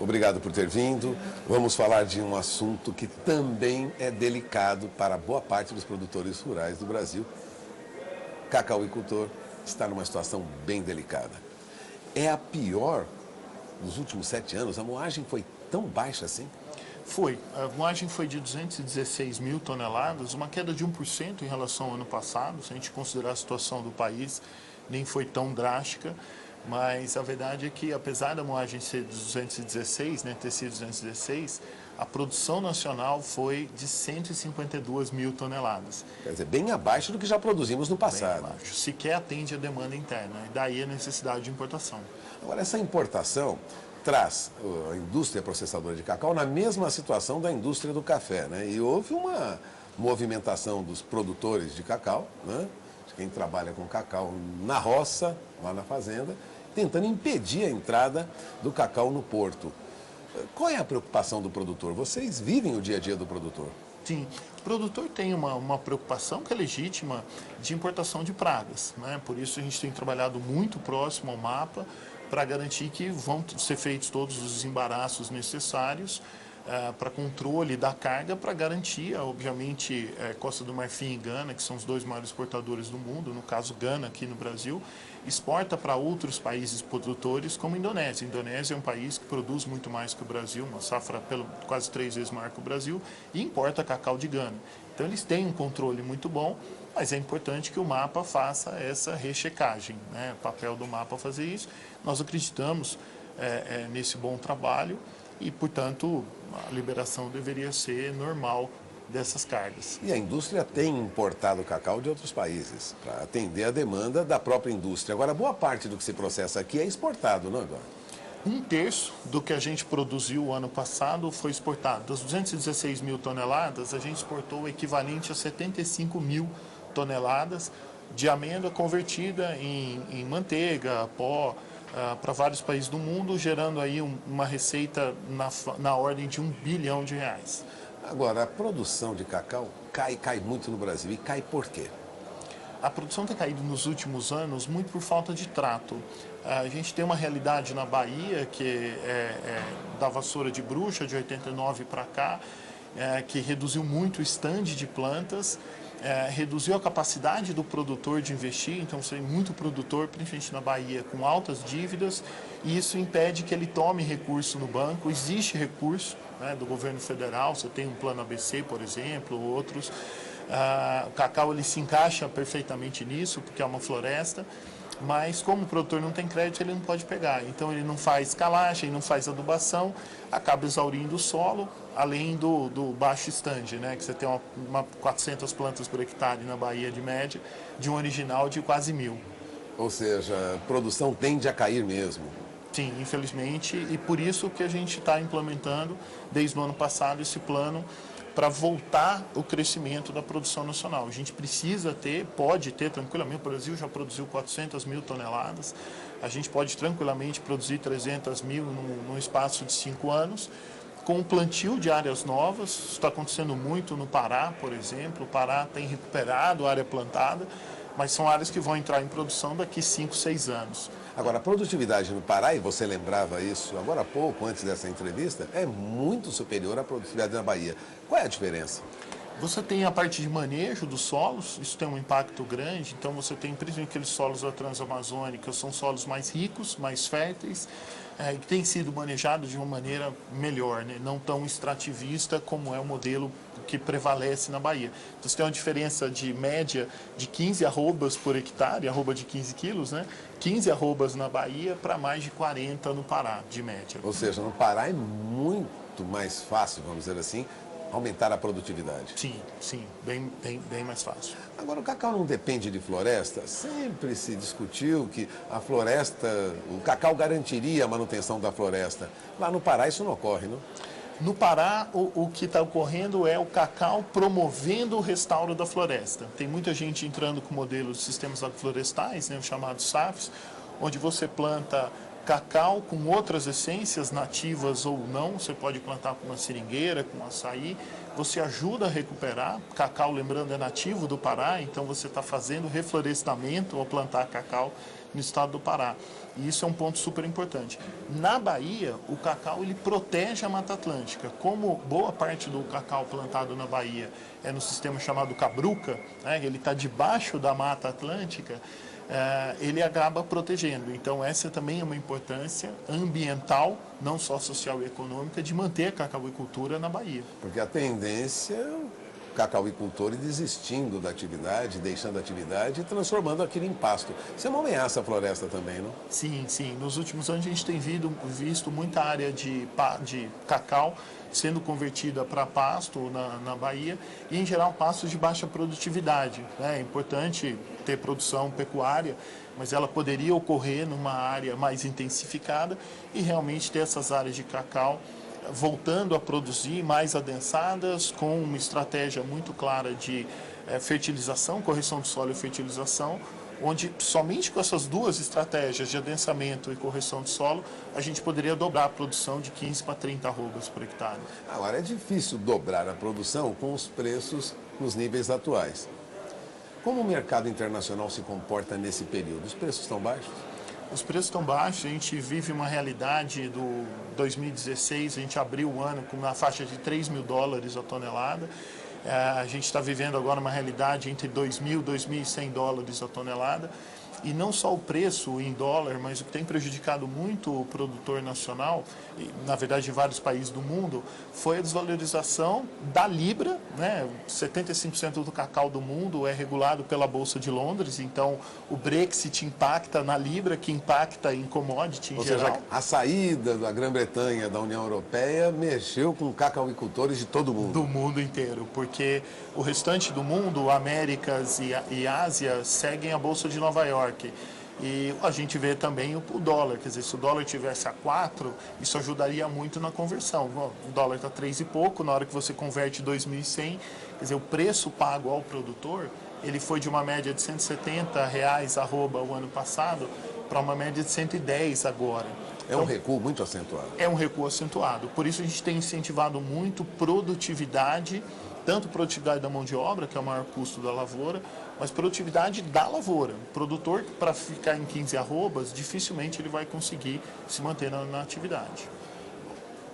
Obrigado por ter vindo. Vamos falar de um assunto que também é delicado para boa parte dos produtores rurais do Brasil. Cacauicultor está numa situação bem delicada. É a pior dos últimos 7 anos. A moagem foi tão baixa assim? Foi. A moagem foi de 216 mil toneladas, uma queda de 1% em relação ao ano passado. Se a gente considerar a situação do país, nem foi tão drástica. Mas a verdade é que, apesar da moagem ser de 216, ter sido 216, a produção nacional foi de 152 mil toneladas. Quer dizer, bem abaixo do que já produzimos no passado. Bem abaixo. Sequer atende a demanda interna, e daí a necessidade de importação. Agora, essa importação traz a indústria processadora de cacau na mesma situação da indústria do café, né? E houve uma movimentação dos produtores de cacau, né? De quem trabalha com cacau na roça, lá na fazenda, tentando impedir a entrada do cacau no porto. Qual é a preocupação do produtor? Vocês vivem o dia a dia do produtor? Sim, o produtor tem uma preocupação que é legítima de importação de pragas, né? Por isso a gente tem trabalhado muito próximo ao MAPA para garantir que vão ser feitos todos os embaraços necessários para controle da carga, para garantir, obviamente, Costa do Marfim e Gana, que são os dois maiores exportadores do mundo, no caso Gana aqui no Brasil, exporta para outros países produtores como a Indonésia. A Indonésia é um país que produz muito mais que o Brasil, uma safra quase 3 vezes maior que o Brasil, e importa cacau de Gana. Então eles têm um controle muito bom, mas é importante que o MAPA faça essa rechecagem, né? O papel do MAPA fazer isso. Nós acreditamos nesse bom trabalho e, portanto, a liberação deveria ser normal dessas cargas. E a indústria tem importado cacau de outros países para atender a demanda da própria indústria. Agora, boa parte do que se processa aqui é exportado, não é, Eduardo? 1/3 do que a gente produziu o ano passado foi exportado. Das 216 mil toneladas, a gente exportou o equivalente a 75 mil toneladas de amêndoa convertida em manteiga, pó, para vários países do mundo, gerando aí uma receita na ordem de R$1 bilhão. Agora, a produção de cacau cai muito no Brasil. E cai por quê? A produção tem caído nos últimos anos muito por falta de trato. A gente tem uma realidade na Bahia, que é da vassoura de bruxa, de 89 para cá, que reduziu muito o estande de plantas, reduziu a capacidade do produtor de investir. Então, você tem muito produtor, principalmente na Bahia, com altas dívidas, e isso impede que ele tome recurso no banco. Existe recurso, né, do governo federal, você tem um plano ABC, por exemplo, outros. O cacau ele se encaixa perfeitamente nisso, porque é uma floresta, mas como o produtor não tem crédito, ele não pode pegar. Então ele não faz calagem, não faz adubação, acaba exaurindo o solo, além do baixo estande, né? Que você tem 400 plantas por hectare na Bahia de média, de um original de quase 1.000. Ou seja, a produção tende a cair mesmo. Sim, infelizmente, e por isso que a gente está implementando, desde o ano passado, esse plano para voltar o crescimento da produção nacional. A gente pode ter tranquilamente, o Brasil já produziu 400 mil toneladas, a gente pode tranquilamente produzir 300 mil num espaço de 5 anos, com o plantio de áreas novas. Isso está acontecendo muito no Pará, por exemplo. O Pará tem recuperado a área plantada, mas são áreas que vão entrar em produção daqui 5, 6 anos. Agora, a produtividade no Pará, e você lembrava isso agora há pouco, antes dessa entrevista, é muito superior à produtividade na Bahia. Qual é a diferença? Você tem a parte de manejo dos solos, isso tem um impacto grande. Então você tem principalmente aqueles solos da Transamazônica, são solos mais ricos, mais férteis, que têm sido manejados de uma maneira melhor, né? Não tão extrativista como é o modelo que prevalece na Bahia. Então você tem uma diferença de média de 15 arrobas por hectare, arroba de 15 quilos, né? 15 arrobas na Bahia para mais de 40 no Pará, de média. Ou seja, no Pará é muito mais fácil, vamos dizer assim, aumentar a produtividade. Sim, bem mais fácil. Agora, o cacau não depende de floresta? Sempre se discutiu que a floresta, o cacau garantiria a manutenção da floresta. Lá no Pará isso não ocorre, não? No Pará, o que está ocorrendo é o cacau promovendo o restauro da floresta. Tem muita gente entrando com modelos de sistemas agroflorestais, né, os chamados SAFs, onde você planta Cacau com outras essências, nativas ou não, você pode plantar com uma seringueira, com açaí, você ajuda a recuperar. Cacau, lembrando, é nativo do Pará, então você está fazendo reflorestamento ao plantar cacau no estado do Pará. E isso é um ponto super importante. Na Bahia, o cacau ele protege a Mata Atlântica. Como boa parte do cacau plantado na Bahia é no sistema chamado Cabruca, né, ele está debaixo da Mata Atlântica, ele acaba protegendo. Então, essa também é uma importância ambiental, não só social e econômica, de manter a cacauicultura na Bahia. Porque a tendência é o cacauicultor ir desistindo da atividade, deixando a atividade e transformando aquilo em pasto. Isso é uma ameaça à floresta também, não? Sim, sim. Nos últimos anos a gente tem visto muita área de cacau sendo convertida para pasto na Bahia e, em geral, pastos de baixa produtividade. É importante ter produção pecuária, mas ela poderia ocorrer numa área mais intensificada e realmente ter essas áreas de cacau voltando a produzir mais adensadas, com uma estratégia muito clara de fertilização, correção do solo e fertilização, onde somente com essas duas estratégias de adensamento e correção de solo, a gente poderia dobrar a produção de 15 para 30 arrobas por hectare. Agora, é difícil dobrar a produção com os preços nos níveis atuais. Como o mercado internacional se comporta nesse período? Os preços estão baixos? Os preços estão baixos, a gente vive uma realidade do 2016, a gente abriu o ano com uma faixa de $3.000 a tonelada. A gente está vivendo agora uma realidade entre $2.000 e $2.100 a tonelada. E não só o preço em dólar, mas o que tem prejudicado muito o produtor nacional, e, na verdade em vários países do mundo, foi a desvalorização da Libra, né? 75% do cacau do mundo é regulado pela Bolsa de Londres, então o Brexit impacta na Libra, que impacta em commodity em geral. Ou seja, a saída da Grã-Bretanha da União Europeia mexeu com cacauicultores de todo o mundo. Do mundo inteiro, porque o restante do mundo, Américas e Ásia, seguem a Bolsa de Nova York. E a gente vê também o dólar, quer dizer, se o dólar tivesse a 4, isso ajudaria muito na conversão. O dólar está 3 e pouco, na hora que você converte 2.100, quer dizer, o preço pago ao produtor, ele foi de uma média de R$170 arroba o ano passado para uma média de 110 agora. É um recuo muito acentuado. É um recuo acentuado. Por isso a gente tem incentivado muito produtividade, tanto produtividade da mão de obra, que é o maior custo da lavoura, mas produtividade da lavoura. O produtor, para ficar em 15 arrobas, dificilmente ele vai conseguir se manter na atividade.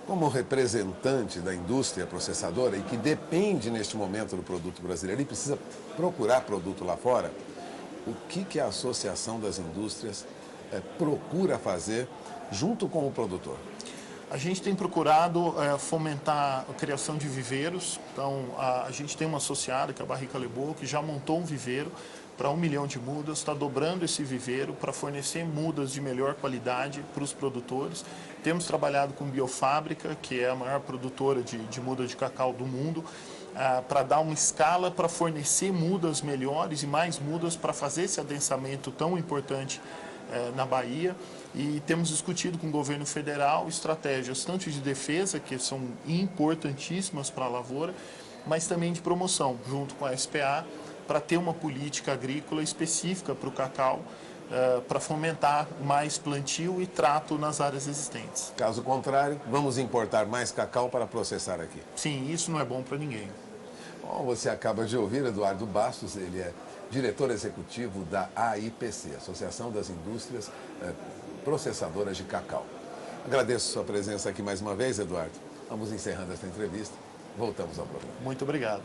Como representante da indústria processadora e que depende neste momento do produto brasileiro e precisa procurar produto lá fora, o que a Associação das Indústrias procura fazer junto com o produtor? A gente tem procurado fomentar a criação de viveiros. Então, a gente tem uma associada, que é a Barrica Lebô, que já montou um viveiro para 1 milhão de mudas, está dobrando esse viveiro para fornecer mudas de melhor qualidade para os produtores. Temos trabalhado com Biofábrica, que é a maior produtora de muda de cacau do mundo, para dar uma escala para fornecer mudas melhores e mais mudas para fazer esse adensamento tão importante na Bahia. E temos discutido com o governo federal estratégias tanto de defesa, que são importantíssimas para a lavoura, mas também de promoção, junto com a SPA, para ter uma política agrícola específica para o cacau, para fomentar mais plantio e trato nas áreas existentes. Caso contrário, vamos importar mais cacau para processar aqui. Sim, isso não é bom para ninguém. Bom, você acaba de ouvir Eduardo Bastos, ele é diretor executivo da AIPC, Associação das Indústrias Processadoras de Cacau. Agradeço sua presença aqui mais uma vez, Eduardo. Vamos encerrando esta entrevista. Voltamos ao programa. Muito obrigado.